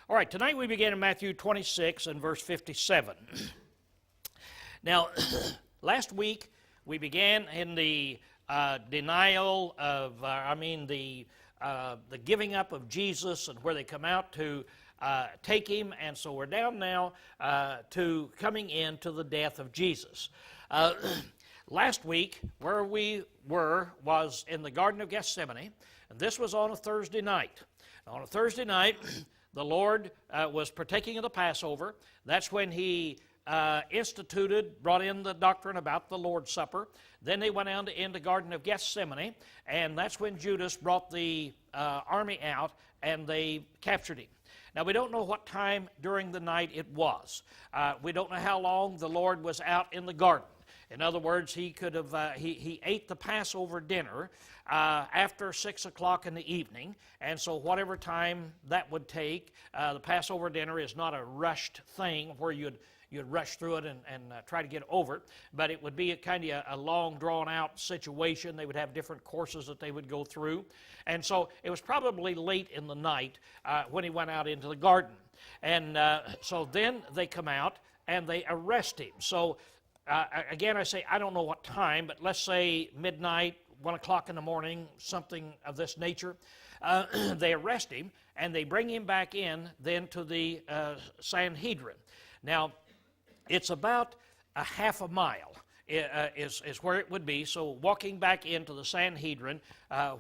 All right, tonight we begin in Matthew 26 and verse 57. Now, last week we began in the denial of, the giving up of Jesus and where they come out to take him, and so we're down now to coming into the death of Jesus. Last week, where we were was in the Garden of Gethsemane, and this was on a Thursday night. On a Thursday night, the Lord was partaking of the Passover. That's when he brought in the doctrine about the Lord's Supper. Then they went down in the Garden of Gethsemane, and that's when Judas brought the army out, and they captured him. Now, we don't know what time during the night it was. We don't know how long the Lord was out in the garden. In other words, he could have he ate the Passover dinner after 6 o'clock in the evening, and so whatever time that would take, the Passover dinner is not a rushed thing where you'd rush through it and try to get over it, but it would be a kind of a long, drawn-out situation. They would have different courses that they would go through, and so it was probably late in the night when he went out into the garden. And so then they come out and they arrest him. So again, I say I don't know what time, but let's say midnight, 1 o'clock in the morning, something of this nature. They arrest him, and they bring him back in then to the Sanhedrin. Now, it's about a half a mile is where it would be. So walking back into the Sanhedrin,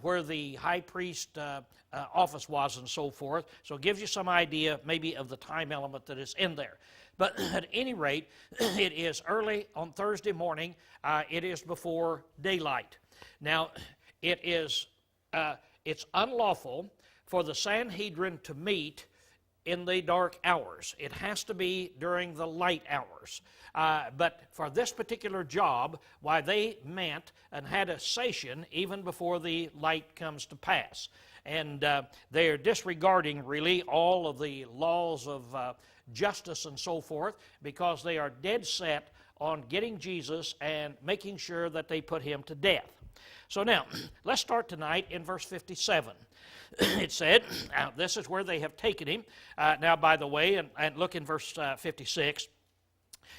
where the high priest office was and so forth. So it gives you some idea maybe of the time element that is in there. But at any rate, it is early on Thursday morning. It is before daylight. Now, it's unlawful for the Sanhedrin to meet in the dark hours. It has to be during the light hours. But for this particular job, why they met and had a session even before the light comes to pass. And they are disregarding really all of the laws of justice and so forth, because they are dead set on getting Jesus and making sure that they put him to death. So now, let's start tonight in verse 57. It said, this is where they have taken him. Now, by the way, and look in verse 56,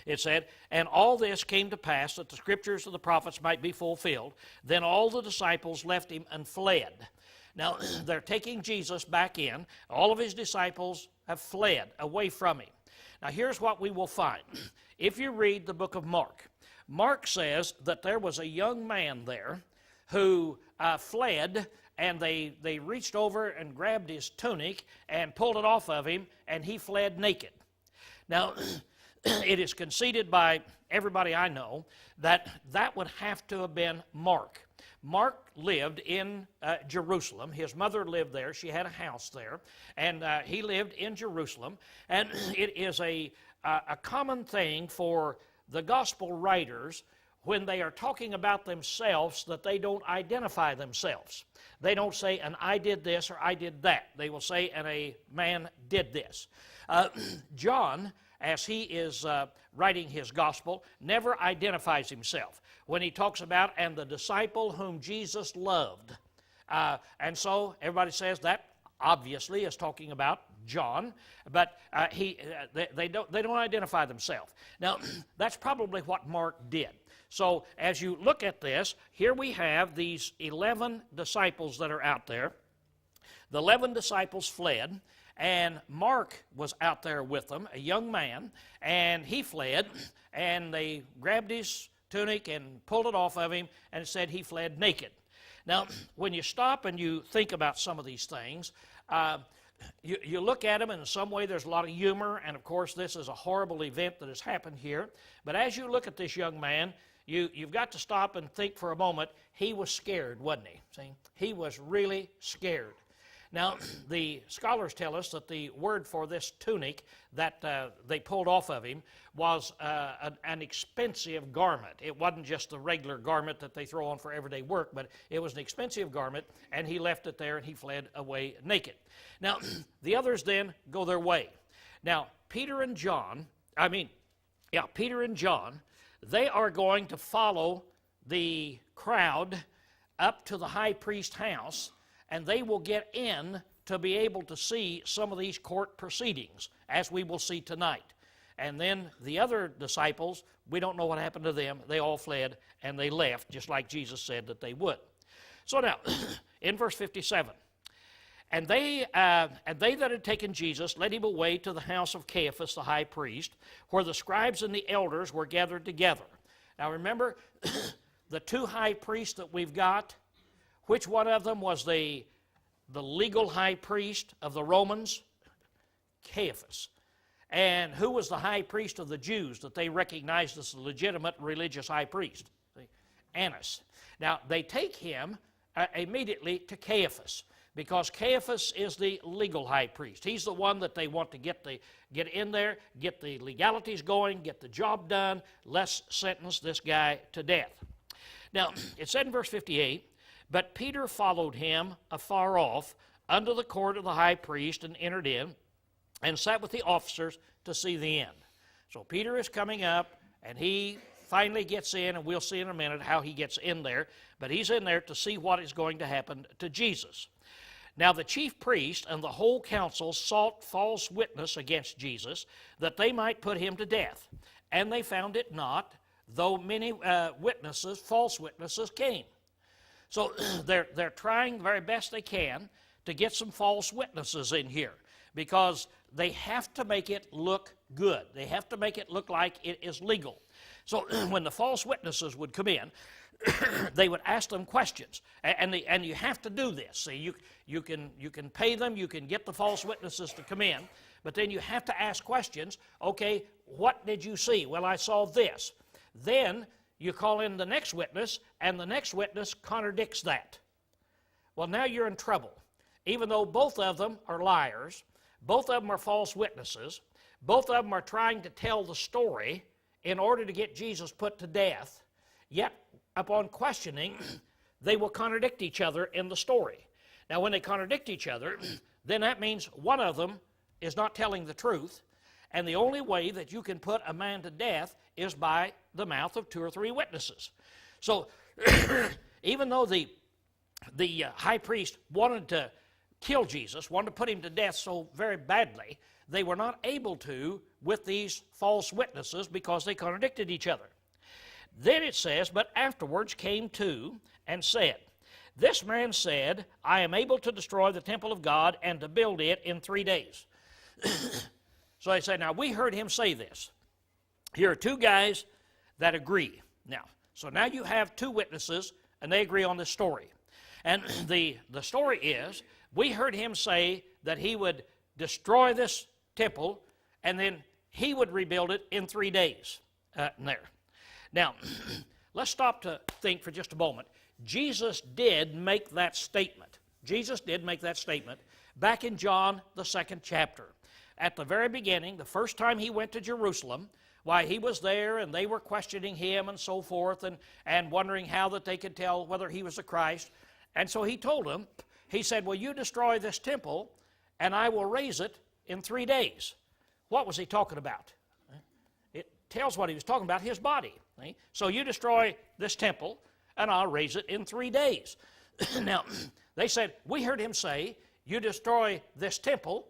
it said, "And all this came to pass that the scriptures of the prophets might be fulfilled. Then all the disciples left him and fled." Now, they're taking Jesus back in. All of his disciples have fled away from him. Now, here's what we will find. If you read the book of Mark, Mark says that there was a young man there who fled, and they reached over and grabbed his tunic and pulled it off of him, and he fled naked. Now, it is conceded by everybody I know that that would have to have been Mark. Mark lived in Jerusalem. His mother lived there. She had a house there, and he lived in Jerusalem. And it is a common thing for the gospel writers, when they are talking about themselves, that they don't identify themselves. They don't say, "and I did this" or "I did that." They will say, "and a man did this." John, as he is writing his gospel, never identifies himself when he talks about "and the disciple whom Jesus loved." And so everybody says that obviously is talking about John, but they don't identify themselves. Now, that's probably what Mark did. So as you look at this, here we have these 11 disciples that are out there. The 11 disciples fled, and Mark was out there with them, a young man, and he fled, and they grabbed his tunic and pulled it off of him, and it said he fled naked. Now, when you stop and you think about some of these things, you look at them, and in some way there's a lot of humor, and of course this is a horrible event that has happened here. But as you look at this young man, you've got to stop and think for a moment. He was scared, wasn't he? See? He was really scared. Now, the scholars tell us that the word for this tunic that they pulled off of him was an expensive garment. It wasn't just the regular garment that they throw on for everyday work, but it was an expensive garment, and he left it there, and he fled away naked. Now, the others then go their way. Now, Peter and John, they are going to follow the crowd up to the high priest's house, and they will get in to be able to see some of these court proceedings, as we will see tonight. And then the other disciples, we don't know what happened to them. They all fled and they left, just like Jesus said that they would. So now, in verse 57, and they that had taken Jesus led him away to the house of Caiaphas the high priest, where the scribes and the elders were gathered together. Now remember, the two high priests that we've got, which one of them was the legal high priest of the Romans? Caiaphas. And who was the high priest of the Jews that they recognized as the legitimate religious high priest? Annas. Now, they take him immediately to Caiaphas, because Caiaphas is the legal high priest. He's the one that they want to get in there, get the legalities going, get the job done. Let's sentence this guy to death. Now, it said in verse 58, but Peter followed him afar off under the court of the high priest and entered in and sat with the officers to see the end. So Peter is coming up, and he finally gets in, and we'll see in a minute how he gets in there, but he's in there to see what is going to happen to Jesus. Now the chief priest and the whole council sought false witness against Jesus, that they might put him to death. And they found it not, though many false witnesses came. So they're trying the very best they can to get some false witnesses in here, because they have to make it look good. They have to make it look like it is legal. So when the false witnesses would come in, they would ask them questions, and you have to do this. See, you can pay them, you can get the false witnesses to come in, but then you have to ask questions. Okay, what did you see? Well, I saw this. Then you call in the next witness, and the next witness contradicts that. Well, now you're in trouble. Even though both of them are liars, both of them are false witnesses, both of them are trying to tell the story in order to get Jesus put to death, yet upon questioning, they will contradict each other in the story. Now, when they contradict each other, then that means one of them is not telling the truth, and the only way that you can put a man to death is by the mouth of two or three witnesses. So, even though the high priest wanted to kill Jesus, wanted to put him to death so very badly, they were not able to with these false witnesses because they contradicted each other. Then it says, but afterwards came two and said, this man said, I am able to destroy the temple of God and to build it in 3 days. So they said, now we heard him say this. Here are two guys that agree. So now you have two witnesses, and they agree on this story. And the story is, we heard him say that he would destroy this temple, and then he would rebuild it in 3 days. There. Now, let's stop to think for just a moment. Jesus did make that statement. Jesus did make that statement back in John, the 2nd chapter. At the very beginning, the first time he went to Jerusalem, why he was there and they were questioning him and so forth and wondering how that they could tell whether he was the Christ. And so he told them, he said, well, you destroy this temple and I will raise it in 3 days. What was he talking about? It tells what he was talking about, his body. So you destroy this temple, and I'll raise it in 3 days. Now, they said, we heard him say, you destroy this temple.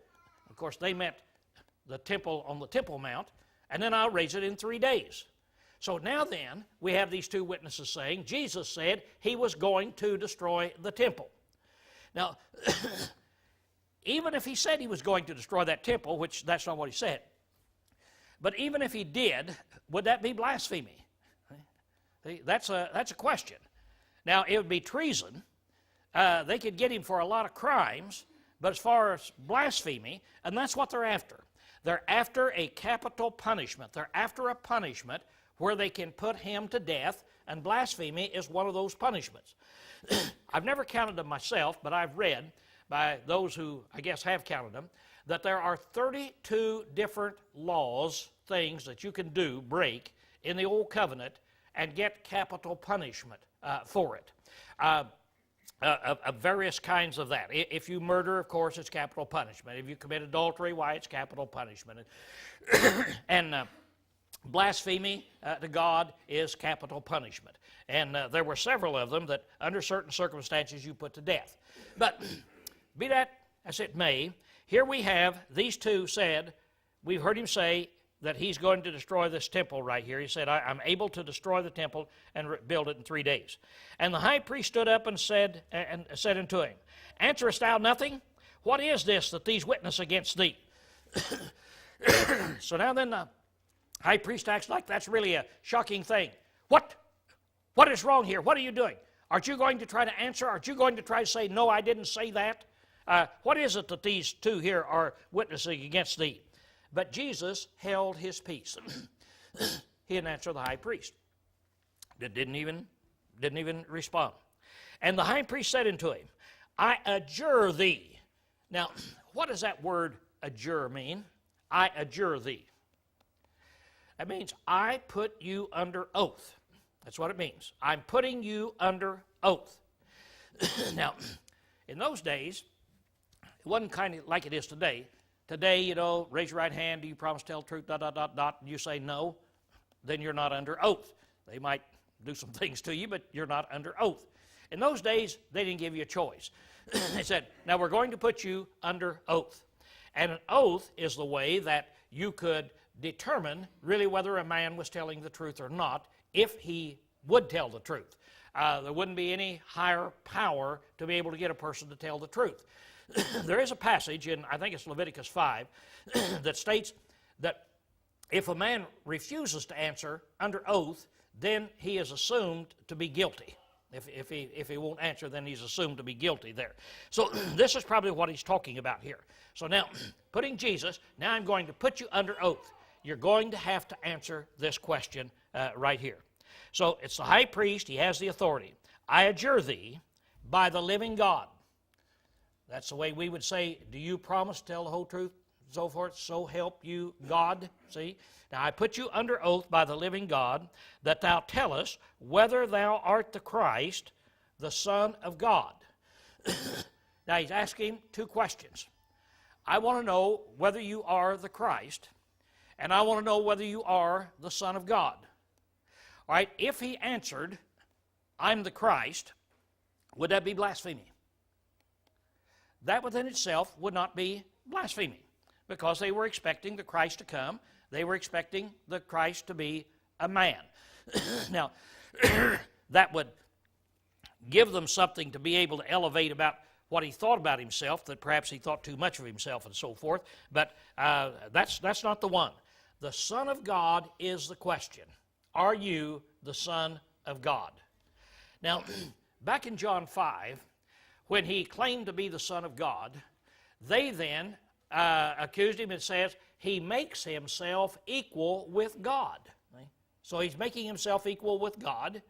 Of course, they meant the temple on the Temple Mount, and then I'll raise it in 3 days. So now then, we have these two witnesses saying, Jesus said he was going to destroy the temple. Now, even if he said he was going to destroy that temple, which that's not what he said, but even if he did, would that be blasphemy? That's a question. Now, it would be treason. They could get him for a lot of crimes, but as far as blasphemy, and that's what they're after. They're after a capital punishment. They're after a punishment where they can put him to death, and blasphemy is one of those punishments. I've never counted them myself, but I've read by those who, I guess, have counted them, that there are 32 different laws, things that you can do, break, in the Old Covenant and get capital punishment for it. Of various kinds of that. If you murder, of course, it's capital punishment. If you commit adultery, why, it's capital punishment. And blasphemy to God is capital punishment. And there were several of them that, under certain circumstances, you put to death. But be that as it may, here we have these two said, we've heard him say that he's going to destroy this temple right here. He said, I'm able to destroy the temple and build it in 3 days. And the high priest stood up and said unto him, Answerest thou nothing? What is this that these witness against thee? So now then the high priest acts like that's really a shocking thing. What is wrong here? What are you doing? Aren't you going to try to answer? Aren't you going to try to say, no, I didn't say that? What is it that these two here are witnessing against thee? But Jesus held his peace. He didn't answer the high priest. Didn't even respond. And the high priest said unto him, I adjure thee. Now, what does that word adjure mean? I adjure thee. That means I put you under oath. That's what it means. I'm putting you under oath. Now, in those days, it wasn't kind of like it is today. Today, raise your right hand, do you promise to tell the truth, ... and you say no, then you're not under oath. They might do some things to you, but you're not under oath. In those days, they didn't give you a choice. They said, now we're going to put you under oath. And an oath is the way that you could determine really whether a man was telling the truth or not if he would tell the truth. There wouldn't be any higher power to be able to get a person to tell the truth. There is a passage in, I think it's Leviticus 5, that states that if a man refuses to answer under oath, then he is assumed to be guilty. If he won't answer, then he's assumed to be guilty there. So this is probably what he's talking about here. So now, putting Jesus, now I'm going to put you under oath. You're going to have to answer this question right here. So it's the high priest. He has the authority. I adjure thee by the living God. That's the way we would say, do you promise to tell the whole truth, so forth, so help you God? See? Now I put you under oath by the living God, that thou tellest whether thou art the Christ, the Son of God. Now he's asking two questions. I want to know whether you are the Christ, and I want to know whether you are the Son of God. All right, if he answered, I'm the Christ, would that be blasphemy? That within itself would not be blasphemy, because they were expecting the Christ to come. They were expecting the Christ to be a man. Now, that would give them something to be able to elevate about what he thought about himself, that perhaps he thought too much of himself and so forth, but that's not the one. The Son of God is the question. Are you the Son of God? Now, back in John 5, when he claimed to be the Son of God, they then accused him and says he makes himself equal with God. So he's making himself equal with God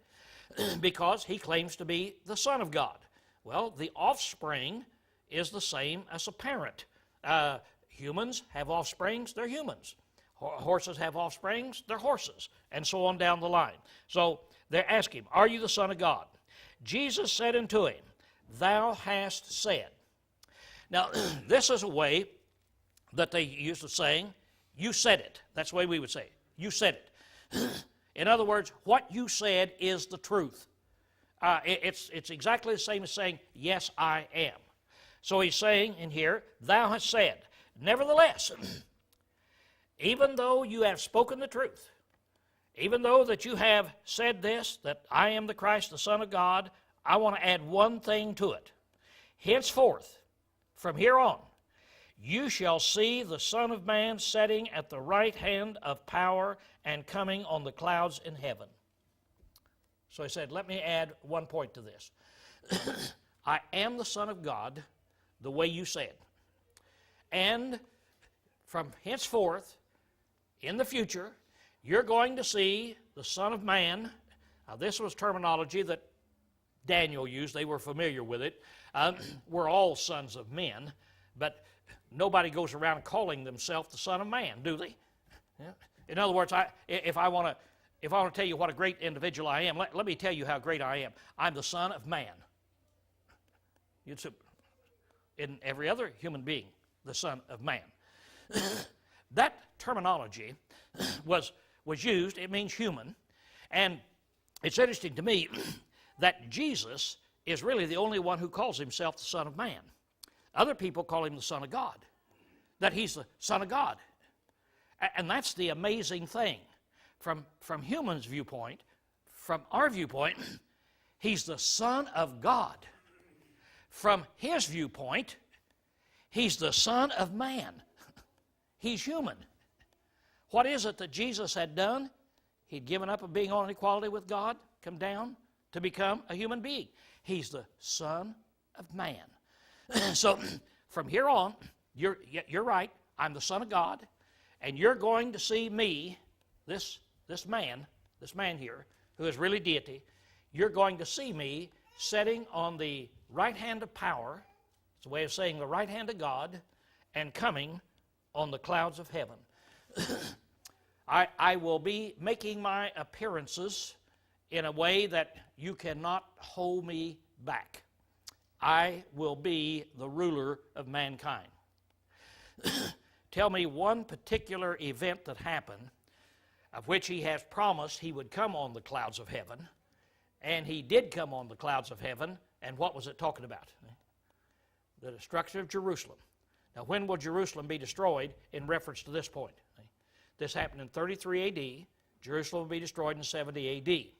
because he claims to be the Son of God. Well, the offspring is the same as a parent. Humans have offsprings, they're humans. Horses have offsprings, they're horses, and so on down the line. So they're asking him, are you the Son of God? Jesus said unto him, thou hast said. Now, this is a way that they used to saying, you said it. That's the way we would say it. You said it. In other words, what you said is the truth. It's exactly the same as saying, yes, I am. So he's saying in here, thou hast said. Nevertheless, even though you have spoken the truth, even though that you have said this, that I am the Christ, the Son of God, I want to add one thing to it. Henceforth, from here on, you shall see the Son of Man sitting at the right hand of power and coming on the clouds in heaven. So he said, let me add one point to this. I am the Son of God, the way you said. And from henceforth, in the future, you're going to see the Son of Man. Now, this was terminology that Daniel used. They were familiar with it. We're all sons of men, but nobody goes around calling themselves the Son of Man, do they? Yeah. In other words, if I want to tell you what a great individual I am, let me tell you how great I am. I'm the Son of Man. In every other human being, the Son of Man. That terminology was used. It means human, and it's interesting to me that Jesus is really the only one who calls himself the Son of Man. Other people call him the Son of God, that he's the Son of God. And that's the amazing thing. From humans' viewpoint, from our viewpoint, he's the Son of God. From his viewpoint, he's the Son of man. He's human. What is it that Jesus had done? He'd given up of being on equality with God, come down to become a human being. He's the Son of man. So from here on, you're right, I'm the Son of God, and you're going to see me, this man here, who is really deity, you're going to see me sitting on the right hand of power, it's a way of saying the right hand of God, and coming on the clouds of heaven. I will be making my appearances in a way that you cannot hold me back. I will be the ruler of mankind. Tell me one particular event that happened of which he has promised he would come on the clouds of heaven, and he did come on the clouds of heaven, and what was it talking about? The destruction of Jerusalem. Now, when will Jerusalem be destroyed in reference to this point? This happened in 33 A.D. Jerusalem will be destroyed in 70 A.D.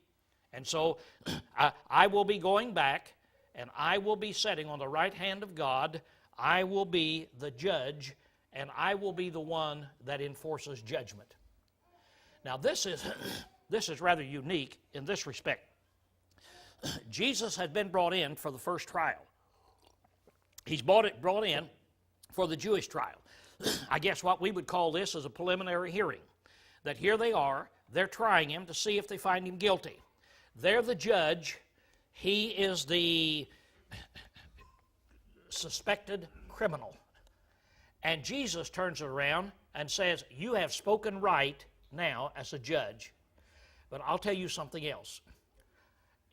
And so I will be going back, and I will be sitting on the right hand of God. I will be the judge, and I will be the one that enforces judgment. Now, this is rather unique in this respect. Jesus had been brought in for the first trial. He's brought in for the Jewish trial. I guess what we would call this is a preliminary hearing. That here they are, they're trying him to see if they find him guilty. They're the judge, he is the suspected criminal. And Jesus turns around and says, you have spoken right now as a judge, but I'll tell you something else.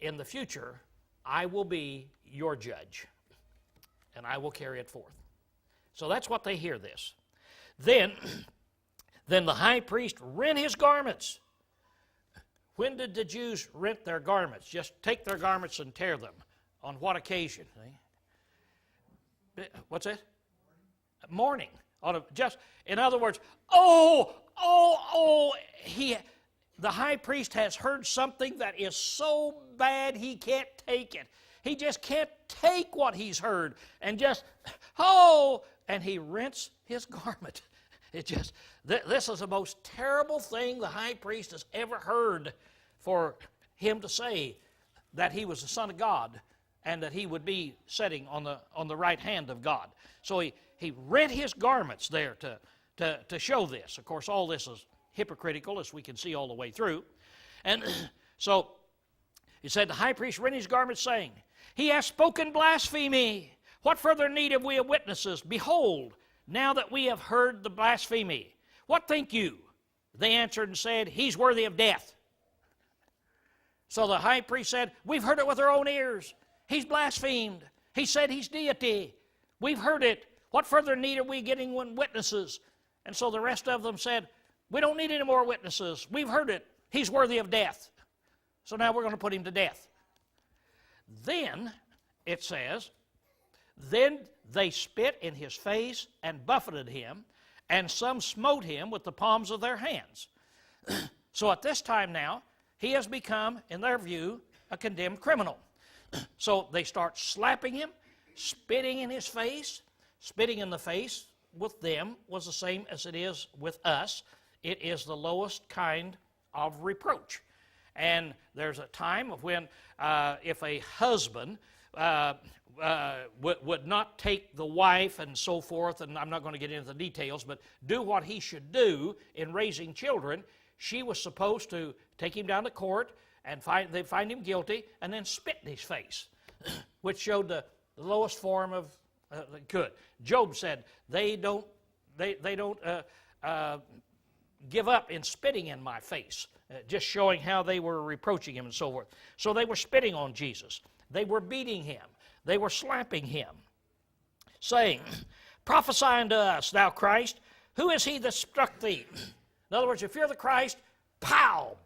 In the future, I will be your judge, and I will carry it forth. So that's what they hear this. Then the high priest rent his garments. When did the Jews rent their garments? Just take their garments and tear them. On what occasion? What's that? Mourning. In other words, the high priest has heard something that is so bad he can't take it. He just can't take what he's heard and and he rents his garment. This is the most terrible thing the high priest has ever heard, for him to say that he was the Son of God and that he would be sitting on the right hand of God. So he rent his garments there to show this. Of course, all this is hypocritical, as we can see all the way through. And so he said, the high priest rent his garments, saying, he has spoken blasphemy. What further need have we of witnesses? Behold, now that we have heard the blasphemy, what think you? They answered and said, he's worthy of death. So the high priest said, we've heard it with our own ears. He's blasphemed. He said he's deity. We've heard it. What further need are we getting witnesses? And so the rest of them said, we don't need any more witnesses. We've heard it. He's worthy of death. So now we're going to put him to death. Then, it says, then they spit in his face and buffeted him, and some smote him with the palms of their hands. So at this time now, he has become, in their view, a condemned criminal. So they start slapping him, spitting in his face. Spitting in the face with them was the same as it is with us. It is the lowest kind of reproach. And there's a time when if a husband would not take the wife and so forth, and I'm not going to get into the details, but do what he should do in raising children, she was supposed to take him down to court and they'd find him guilty and then spit in his face, which showed the lowest form of good. Job said they don't give up in spitting in my face, just showing how they were reproaching him and so forth. So they were spitting on Jesus. They were beating him. They were slapping him, saying, prophesy unto us, thou Christ, who is he that struck thee? In other words, if you're the Christ, pow,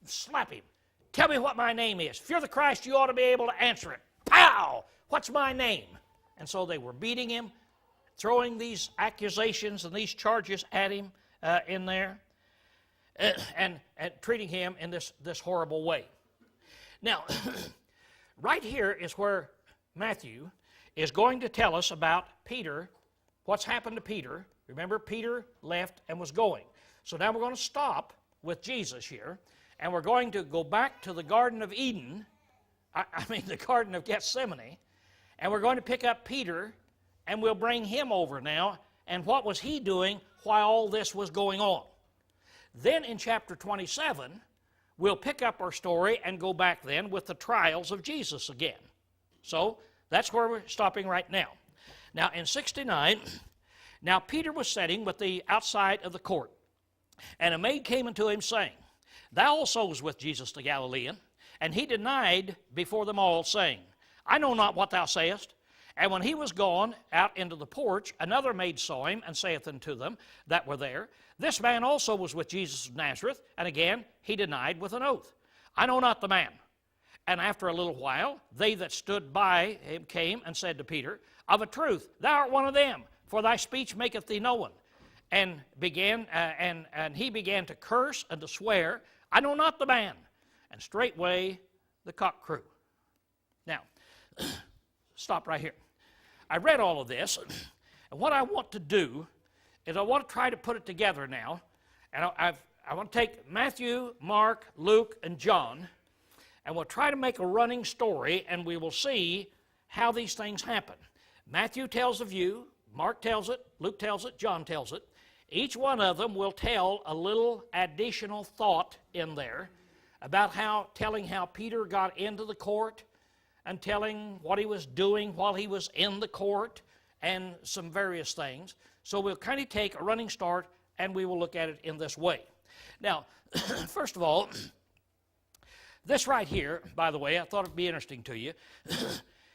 slap him. Tell me what my name is. If you're the Christ, you ought to be able to answer it. Pow, what's my name? And so they were beating him, throwing these accusations and these charges at him in there, and treating him in this horrible way. Now, right here is where Matthew is going to tell us about Peter, what's happened to Peter. Remember, Peter left and was going. So now we're going to stop with Jesus here, and we're going to go back to the Garden of Eden, the Garden of Gethsemane, and we're going to pick up Peter, and we'll bring him over now, and what was he doing while all this was going on. Then in chapter 27, we'll pick up our story and go back then with the trials of Jesus again. So that's where we're stopping right now. Now in 69, now Peter was sitting with the outside of the court, and a maid came unto him, saying, Thou also was with Jesus the Galilean. And he denied before them all, saying, I know not what thou sayest. And when he was gone out into the porch, another maid saw him, and saith unto them that were there, This man also was with Jesus of Nazareth. And again he denied with an oath, I know not the man. And after a little while, they that stood by him came and said to Peter, Of a truth, thou art one of them, for thy speech maketh thee known. And he began to curse and to swear, I know not the man. And straightway the cock crew. Now, stop right here. I read all of this, and what I want to do is I want to try to put it together now. And I want to take Matthew, Mark, Luke, and John, and we'll try to make a running story, and we will see how these things happen. Matthew tells the view, Mark tells it, Luke tells it, John tells it. Each one of them will tell a little additional thought in there about telling how Peter got into the court and telling what he was doing while he was in the court and some various things. So we'll kind of take a running start and we will look at it in this way. Now, first of all, this right here, by the way, I thought it'd be interesting to you,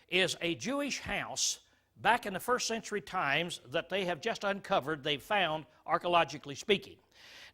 is a Jewish house back in the first century times that they have just uncovered, they've found, archaeologically speaking.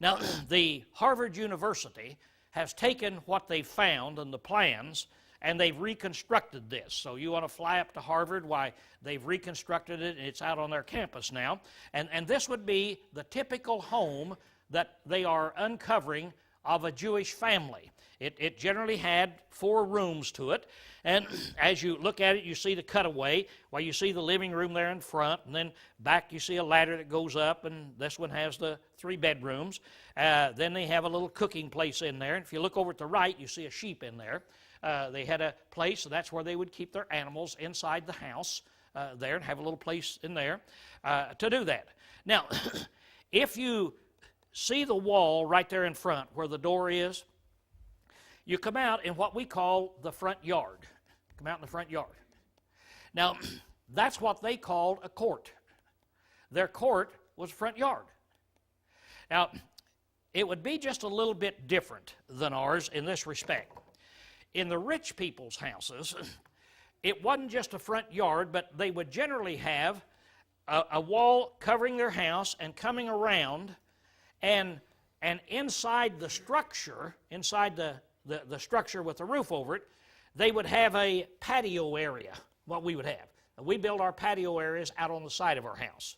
Now, the Harvard University has taken what they found and the plans, and they've reconstructed this. So you want to fly up to Harvard, why, they've reconstructed it, and it's out on their campus now. And this would be the typical home that they are uncovering of a Jewish family. It generally had 4 rooms to it, and as you look at it, you see the cutaway, where you see the living room there in front, and then back you see a ladder that goes up, and this one has the 3 bedrooms. Then they have a little cooking place in there, and if you look over at the right, you see a sheep in there. They had a place, so that's where they would keep their animals inside the house there, and have a little place in there to do that. Now, if you see the wall right there in front where the door is, you come out in what we call the front yard. Come out in the front yard. Now, that's what they called a court. Their court was front yard. Now, it would be just a little bit different than ours in this respect. In the rich people's houses, it wasn't just a front yard, but they would generally have a wall covering their house and coming around, and inside the structure, inside the structure with the roof over it, they would have a patio area, what we would have. We build our patio areas out on the side of our house.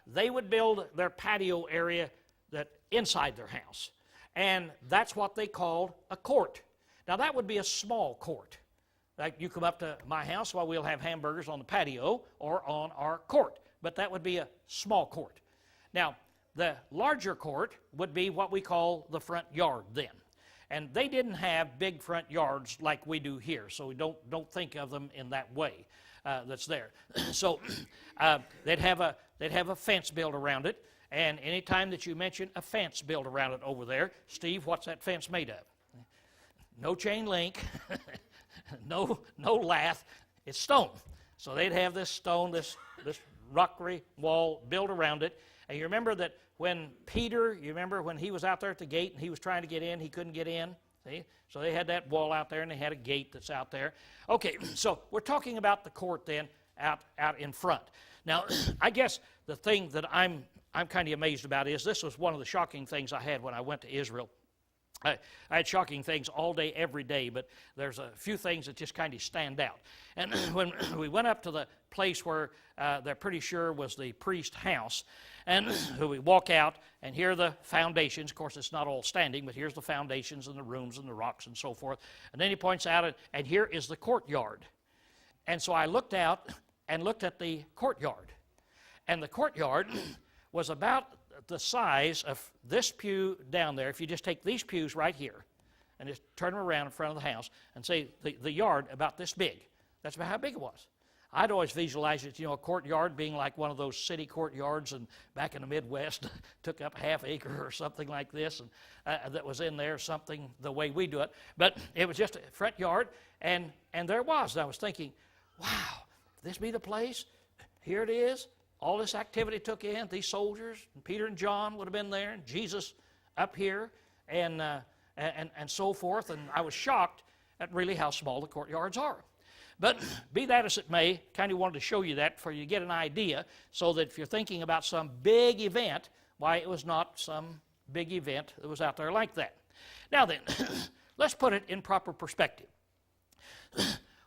They would build their patio area inside their house, and that's what they called a court. Now that would be a small court. Like you come up to my house, well, we'll have hamburgers on the patio or on our court, but that would be a small court. Now, the larger court would be what we call the front yard then. And they didn't have big front yards like we do here, so we don't think of them in that way that's there. So they'd have a fence built around it, and anytime that you mention a fence built around it over there, Steve, what's that fence made of? No chain link, no lath, it's stone. So they'd have this stone, this rockery wall built around it. And you remember that when Peter, you remember when he was out there at the gate and he was trying to get in, he couldn't get in? See? So they had that wall out there and they had a gate that's out there. Okay, so we're talking about the court then out in front. Now, I guess the thing that I'm kind of amazed about is this was one of the shocking things I had when I went to Israel. I had shocking things all day, every day, but there's a few things that just kind of stand out. And when we went up to the place where they're pretty sure was the priest's house, and we walk out, and here are the foundations. Of course, it's not all standing, but here's the foundations and the rooms and the rocks and so forth. And then he points out, and here is the courtyard. And so I looked out and looked at the courtyard. And the courtyard was about the size of this pew down there. If you just take these pews right here and just turn them around in front of the house and say the yard about this big. That's about how big it was. I'd always visualized it, a courtyard being like one of those city courtyards, and back in the Midwest took up half acre or something like this, and that was in there, something the way we do it. But it was just a front yard, and there it was. And I was thinking, wow, this be the place? Here it is. All this activity took in, these soldiers, and Peter and John would have been there, and Jesus up here, and so forth. And I was shocked at really how small the courtyards are. But be that as it may, kind of wanted to show you that for you to get an idea, so that if you're thinking about some big event, why it was not some big event that was out there like that. Now then, let's put it in proper perspective.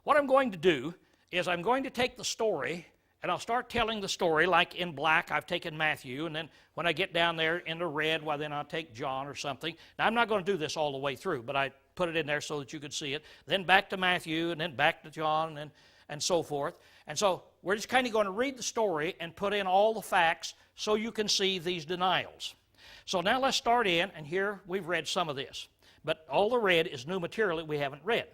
What I'm going to do is I'm going to take the story, and I'll start telling the story like in black. I've taken Matthew, and then when I get down there into red, well, then I'll take John or something. Now, I'm not going to do this all the way through, but I put it in there so that you could see it. Then back to Matthew, and then back to John, and so forth. And so we're just kind of going to read the story and put in all the facts so you can see these denials. So now let's start in, and here we've read some of this. But all the read is new material that we haven't read.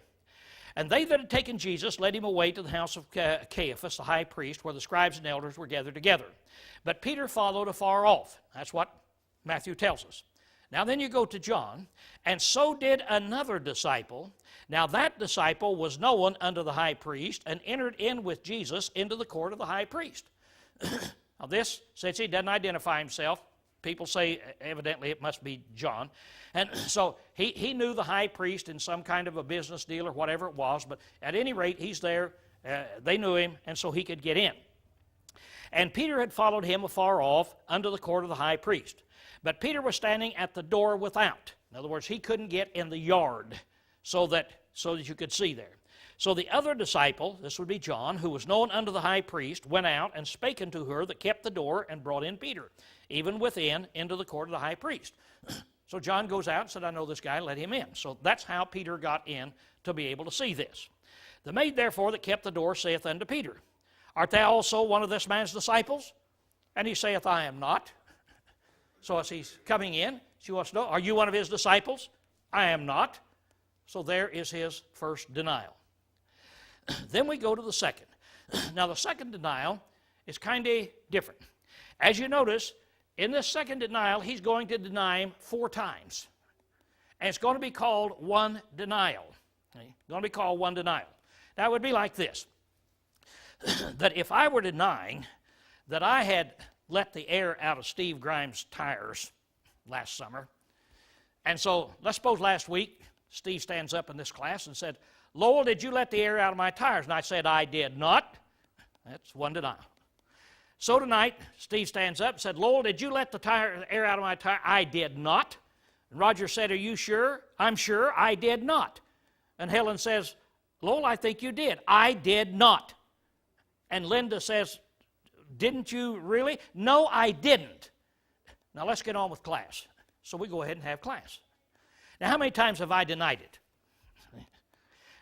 And they that had taken Jesus led him away to the house of Caiaphas, the high priest, where the scribes and elders were gathered together. But Peter followed afar off. That's what Matthew tells us. Now then you go to John. And so did another disciple. Now that disciple was known unto the high priest, and entered in with Jesus into the court of the high priest. Now this, since he doesn't identify himself, people say evidently it must be John. And so he knew the high priest in some kind of a business deal or whatever it was, but at any rate, he's there. They knew him, and so he could get in. And Peter had followed him afar off unto the court of the high priest. But Peter was standing at the door without. In other words, he couldn't get in the yard so that you could see there. So the other disciple, this would be John, who was known unto the high priest, went out and spake unto her that kept the door, and brought in Peter, even within, into the court of the high priest. So John goes out and said, I know this guy, let him in. So that's how Peter got in to be able to see this. The maid therefore that kept the door saith unto Peter, Art thou also one of this man's disciples? And he saith, I am not. So as he's coming in, she wants to know, are you one of his disciples? I am not. So there is his first denial. Then we go to the second. Now the second denial is kind of different. As you notice, in this second denial, he's going to deny him 4 times. And it's going to be called one denial. Okay? It's going to be called one denial. Now it would be like this. That if I were denying that I had let the air out of Steve Grimes' tires last summer, and so let's suppose last week Steve stands up in this class and said, Lowell, did you let the air out of my tires? And I said, I did not. That's one denial. So tonight, Steve stands up and said, Lowell, did you let the air out of my tire? I did not. And Roger said, are you sure? I'm sure I did not. And Helen says, Lowell, I think you did. I did not. And Linda says, didn't you really? No, I didn't. Now let's get on with class. So we go ahead and have class. Now how many times have I denied it?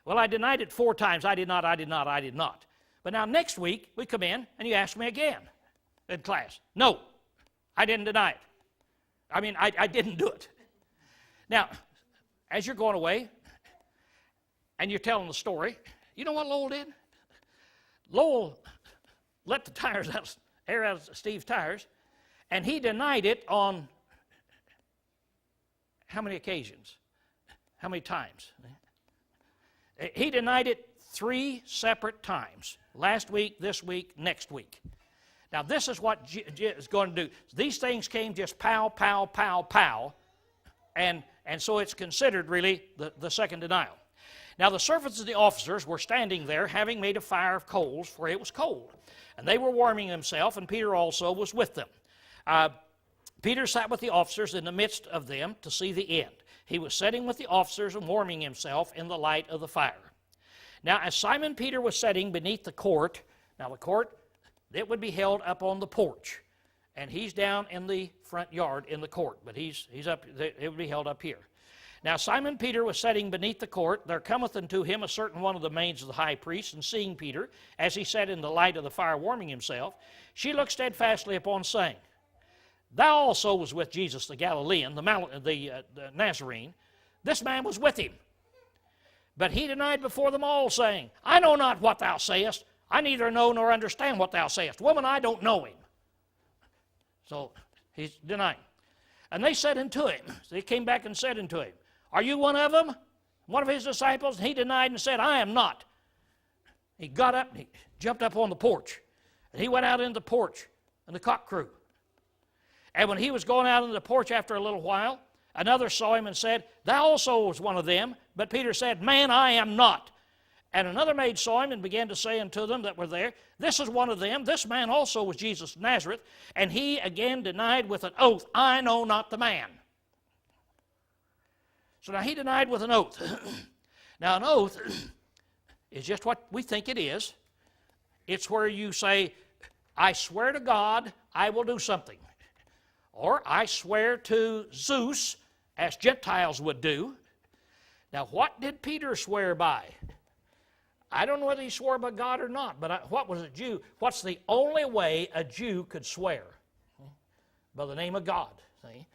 Well, I denied it 4 times. I did not, I did not, I did not. But now next week, we come in and you ask me again in class. No, I didn't deny it. I mean, I didn't do it. Now, as you're going away and you're telling the story, you know what Lowell did? Lowell let the air out of Steve's tires, and he denied it on how many occasions? How many times? He denied it 3 separate times. Last week, this week, next week. Now this is what is going to do. These things came just pow, pow, pow, pow, and so it's considered really the second denial. Now the servants of the officers were standing there, having made a fire of coals, for it was cold. And they were warming themselves, and Peter also was with them. Peter sat with the officers in the midst of them to see the end. he was sitting with the officers and warming himself in the light of the fire. Now, as Simon Peter was sitting beneath the court, now the court, it would be held up on the porch, and he's down in the front yard in the court, but he's up, it would be held up here. Now Simon Peter was sitting beneath the court. There cometh unto him a certain one of the maids of the high priest, and seeing Peter, as he sat in the light of the fire warming himself, she looked steadfastly upon, saying, Thou also was with Jesus the Galilean, the Nazarene. This man was with him. But he denied before them all, saying, I know not what thou sayest. I neither know nor understand what thou sayest. Woman, I don't know him. So he's denying. And they said unto him, they came back and said unto him, Are you one of them? One of his disciples? And he denied and said, I am not. He got up and he jumped up on the porch. And he went out into the porch, and the cock crew. And when he was going out into the porch after a little while, another saw him and said, Thou also was one of them. But Peter said, Man, I am not. And another maid saw him and began to say unto them that were there, This is one of them. This man also was Jesus of Nazareth. And he again denied with an oath, I know not the man. So now he denied with an oath. Now an oath is just what we think it is. It's where you say, I swear to God I will do something. Or I swear to Zeus, as Gentiles would do. Now what did Peter swear by? I don't know whether he swore by God or not, but what was a Jew? What's the only way a Jew could swear? By the name of God. See?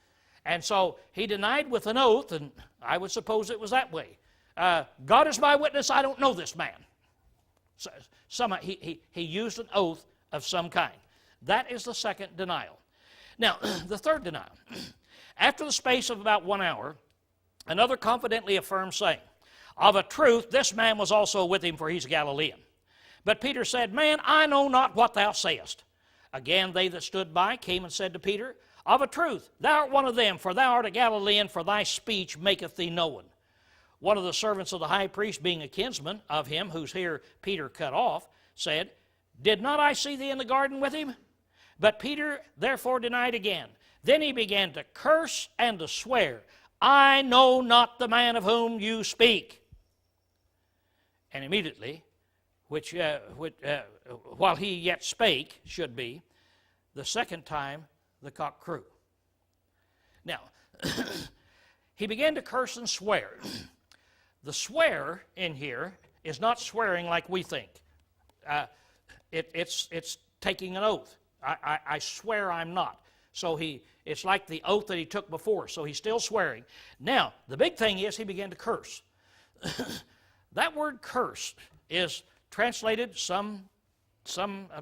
And so he denied with an oath, and I would suppose it was that way. God is my witness, I don't know this man. So, he used an oath of some kind. That is the second denial. Now, the third denial. After the space of about 1 hour, another confidently affirmed, saying, Of a truth, this man was also with him, for he's a Galilean. But Peter said, Man, I know not what thou sayest. Again, they that stood by came and said to Peter, Of a truth, thou art one of them, for thou art a Galilean, for thy speech maketh thee known. One of the servants of the high priest, being a kinsman of him, whose hair Peter cut off, said, Did not I see thee in the garden with him? But Peter therefore denied again. Then he began to curse and to swear, I know not the man of whom you speak. And immediately, while he yet spake, should be, the second time the cock crew. Now, he began to curse and swear. The swear in here is not swearing like we think. It's taking an oath. I swear I'm not. So it's like the oath that he took before, so he's still swearing. Now, the big thing is he began to curse. That word curse is translated, some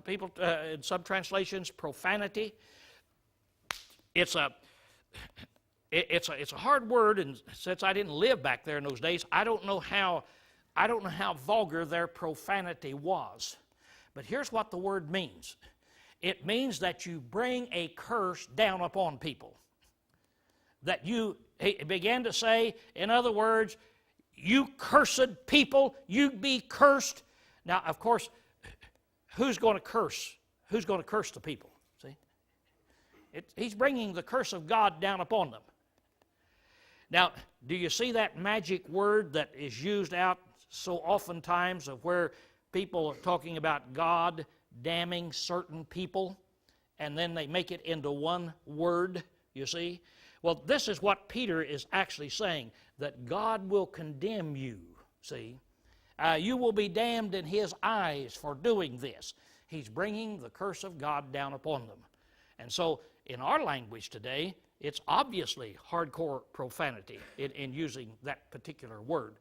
people, in some translations, profanity. It's a hard word, and since I didn't live back there in those days, I don't know how vulgar their profanity was. But here's what the word means. It means that you bring a curse down upon people. That he began to say, in other words, you cursed people, you be cursed. Now, of course, who's going to curse? Who's going to curse the people? See? He's bringing the curse of God down upon them. Now, do you see that magic word that is used out so oftentimes of where people are talking about God damning certain people, and then they make it into one word, you see? Well, this is what Peter is actually saying, that God will condemn you, see? You will be damned in his eyes for doing this. He's bringing the curse of God down upon them. And so, in our language today, it's obviously hardcore profanity in using that particular word,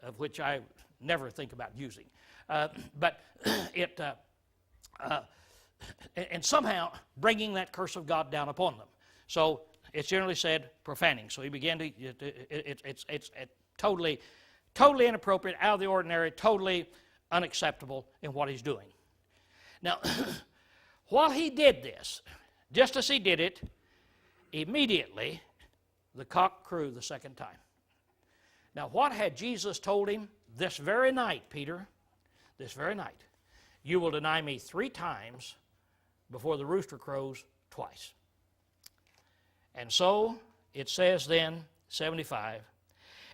of which I never think about using. But and somehow bringing that curse of God down upon them. So it's generally said profaning. So he began to, it's totally inappropriate, out of the ordinary, totally unacceptable in what he's doing. Now, while he did this, just as he did it, immediately the cock crew the second time. Now, what had Jesus told him? This very night, Peter, this very night, you will deny me 3 times before the rooster crows twice. And so it says then, 75,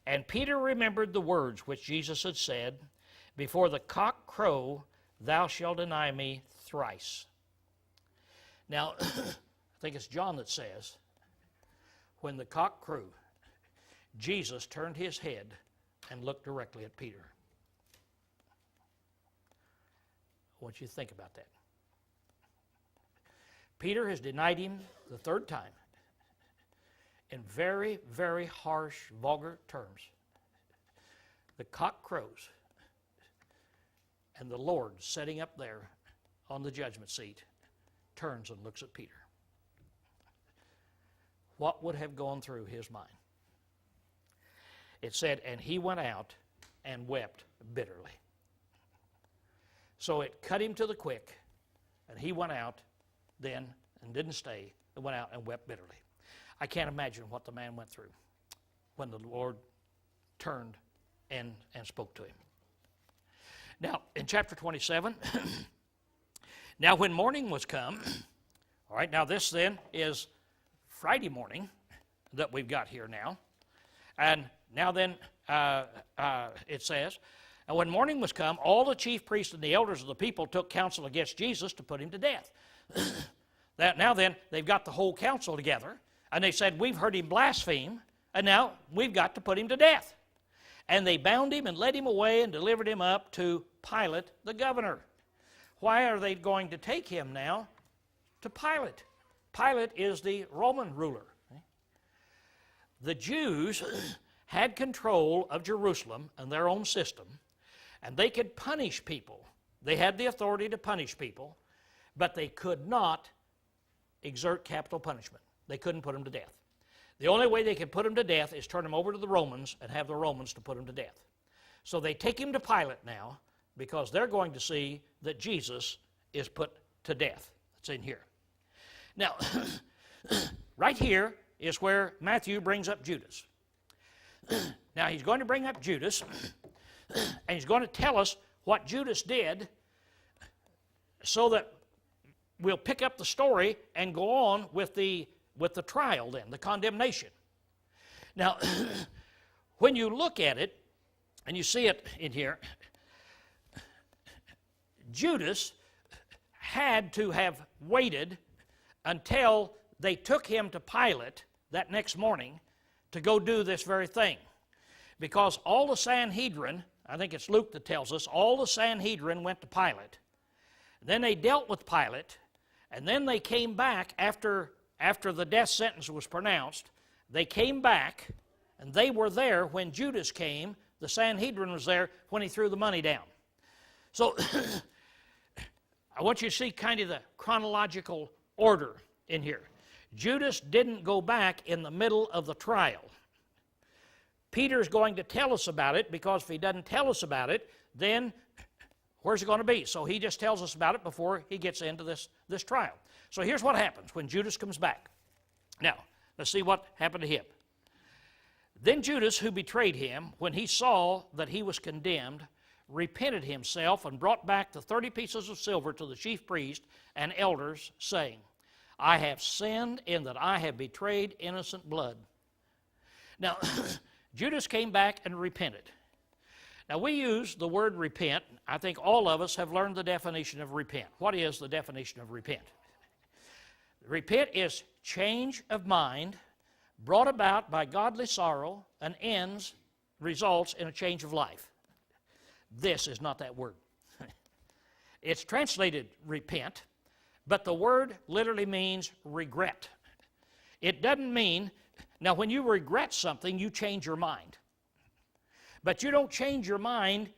And Peter remembered the words which Jesus had said, before the cock crow, thou shalt deny me thrice. Now, I think it's John that says, when the cock crew, Jesus turned his head and looked directly at Peter. I want you to think about that. Peter has denied him the third time in very, very harsh, vulgar terms. The cock crows, and the Lord, sitting up there on the judgment seat, turns and looks at Peter. What would have gone through his mind? It said, and he went out and wept bitterly. So it cut him to the quick, and he went out then and didn't stay, and went out and wept bitterly. I can't imagine what the man went through when the Lord turned and spoke to him. Now, in chapter 27, now when morning was come, all right, now this then is Friday morning that we've got here now. And now then it says, and when morning was come, all the chief priests and the elders of the people took counsel against Jesus to put him to death. Now then, they've got the whole council together, and they said, we've heard him blaspheme, and now we've got to put him to death. And they bound him and led him away and delivered him up to Pilate the governor. Why are they going to take him now to Pilate? Pilate is the Roman ruler. The Jews had control of Jerusalem and their own system, and they could punish people. They had the authority to punish people, but they could not exert capital punishment. They couldn't put them to death. The only way they could put him to death is turn him over to the Romans and have the Romans to put him to death. So they take him to Pilate now because they're going to see that Jesus is put to death. It's in here. Now, right here is where Matthew brings up Judas. Now, he's going to bring up Judas, and he's going to tell us what Judas did so that we'll pick up the story and go on with the trial then, the condemnation. Now, when you look at it, and you see it in here, Judas had to have waited until they took him to Pilate that next morning to go do this very thing. Because all the Sanhedrin, I think it's Luke that tells us, all the Sanhedrin went to Pilate. Then they dealt with Pilate, and then they came back after the death sentence was pronounced. They came back, and they were there when Judas came. The Sanhedrin was there when he threw the money down. So I want you to see kind of the chronological order in here. Judas didn't go back in the middle of the trial. Peter's going to tell us about it, because if he doesn't tell us about it, then where's it going to be? So he just tells us about it before he gets into this trial. So here's what happens when Judas comes back. Now, let's see what happened to him. Then Judas, who betrayed him, when he saw that he was condemned, repented himself and brought back the 30 pieces of silver to the chief priest and elders, saying, I have sinned in that I have betrayed innocent blood. Now, Judas came back and repented. Now, we use the word repent. I think all of us have learned the definition of repent. What is the definition of repent? Repent is change of mind brought about by godly sorrow and results in a change of life. This is not that word. It's translated repent, but the word literally means regret. It doesn't mean, now when you regret something, you change your mind. But you don't change your mind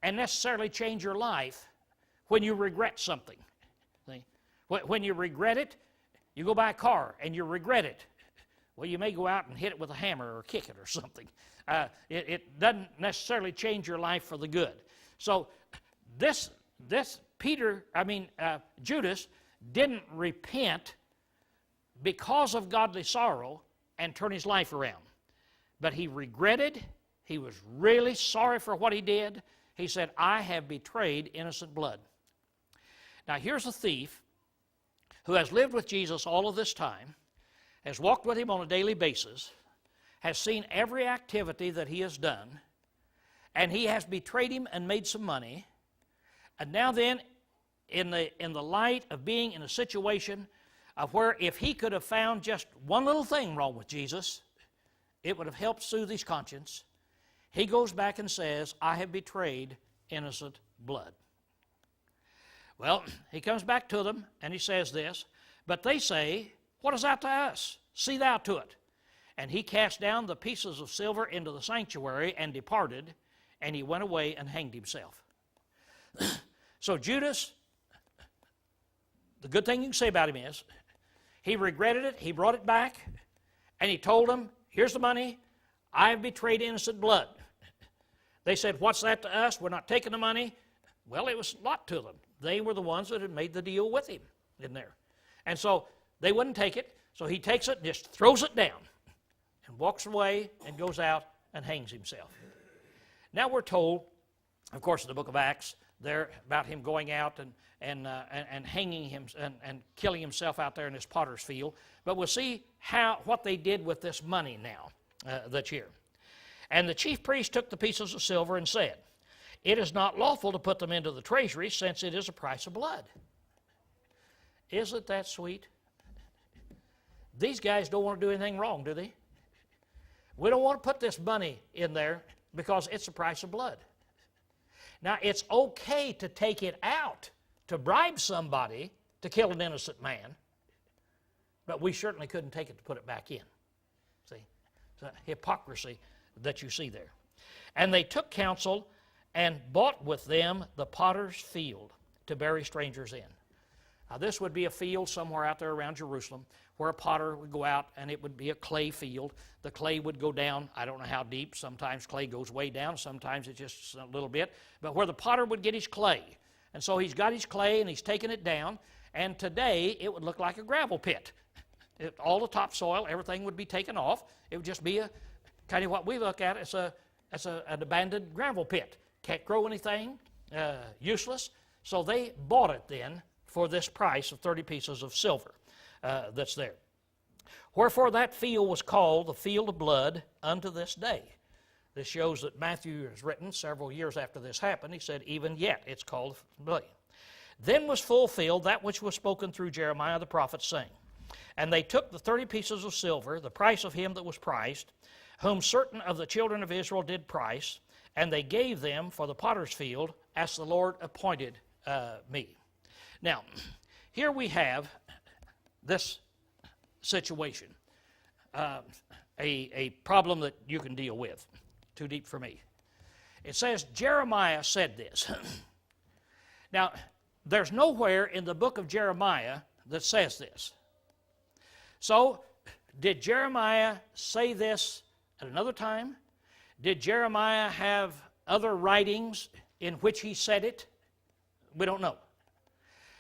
and necessarily change your life when you regret something. See? When you regret it, you go buy a car and you regret it. Well, you may go out and hit it with a hammer or kick it or something. It doesn't necessarily change your life for the good. So Judas didn't repent because of godly sorrow and turn his life around. But he regretted. He was really sorry for what he did. He said, I have betrayed innocent blood. Now here's a thief who has lived with Jesus all of this time, has walked with him on a daily basis, has seen every activity that he has done, and he has betrayed him and made some money. And now then, in the light of being in a situation of where if he could have found just one little thing wrong with Jesus, it would have helped soothe his conscience, he goes back and says, I have betrayed innocent blood. Well, he comes back to them and he says this, but they say, what is that to us? See thou to it. And he cast down the pieces of silver into the sanctuary and departed, and he went away and hanged himself. So Judas, the good thing you can say about him is, he regretted it, he brought it back, and he told them, here's the money, I have betrayed innocent blood. They said, what's that to us? We're not taking the money. Well, it was a lot to them. They were the ones that had made the deal with him in there. And so they wouldn't take it, so he takes it and just throws it down and walks away and goes out and hangs himself. Now we're told, of course, in the book of Acts, there about him going out and hanging him and killing himself out there in this potter's field. But we'll see what they did with this money now that's here. And the chief priest took the pieces of silver and said, it is not lawful to put them into the treasury, since it is a price of blood. Isn't that sweet? These guys don't want to do anything wrong, do they? We don't want to put this money in there because it's the price of blood. Now, it's okay to take it out to bribe somebody to kill an innocent man, but we certainly couldn't take it to put it back in. See? It's a hypocrisy that you see there. And they took counsel and bought with them the potter's field to bury strangers in. Now, this would be a field somewhere out there around Jerusalem where a potter would go out, and it would be a clay field. The clay would go down, I don't know how deep. Sometimes clay goes way down, sometimes it's just a little bit. But where the potter would get his clay. And so he's got his clay, and he's taken it down. And today, it would look like a gravel pit. All the topsoil, everything would be taken off. It would just be a kind of what we look at as an abandoned gravel pit. Can't grow anything, useless. So they bought it then for this price of 30 pieces of silver that's there. Wherefore that field was called the field of blood unto this day. This shows that Matthew has written several years after this happened. He said, even yet it's called blood. Then was fulfilled that which was spoken through Jeremiah the prophet, saying, and they took the 30 pieces of silver, the price of him that was priced, whom certain of the children of Israel did price, and they gave them for the potter's field, as the Lord appointed me. Now, here we have this situation, a problem that you can deal with. Too deep for me. It says Jeremiah said this. Now, there's nowhere in the book of Jeremiah that says this. So, did Jeremiah say this at another time? Did Jeremiah have other writings in which he said it? We don't know.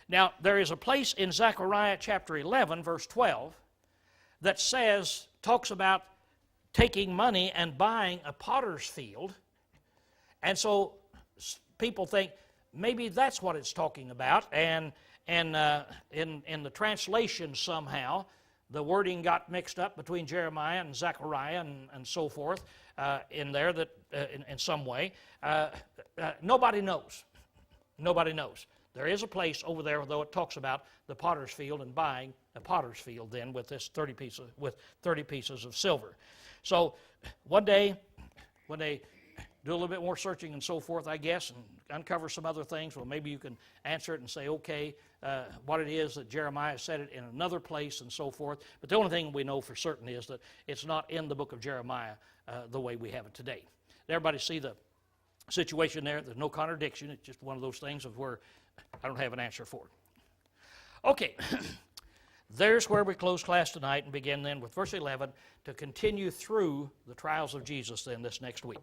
Now, there is a place in Zechariah chapter 11, verse 12, that talks about taking money and buying a potter's field. And so people think maybe that's what it's talking about. And in the translation somehow, the wording got mixed up between Jeremiah and Zechariah and so forth in there that in some way. Nobody knows. Nobody knows. There is a place over there, though, it talks about the potter's field and buying a potter's field then with this 30 pieces of silver. So one day, when they do a little bit more searching and so forth, I guess, and uncover some other things, well, maybe you can answer it and say, okay, what it is that Jeremiah said it in another place and so forth. But the only thing we know for certain is that it's not in the book of Jeremiah the way we have it today. Did everybody see the situation there? There's no contradiction. It's just one of those things of where I don't have an answer for it. Okay. There's where we close class tonight and begin then with verse 11 to continue through the trials of Jesus then this next week.